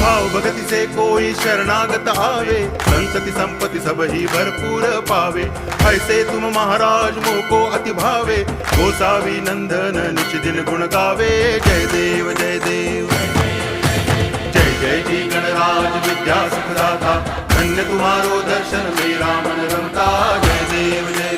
भाव भगति से कोई शरणागत आवे, संतति संपत्ति सब ही भरपूर पावे। ऐसे तुम महाराज मोको अति भावे, गोसावी नंदन निच दिन गुण गावे। जय देव जय देव, जय जय जी गणराज विद्या सुखदाता, धन्य तुम्हारो दर्शन मेरा मन रमता। जय देव जय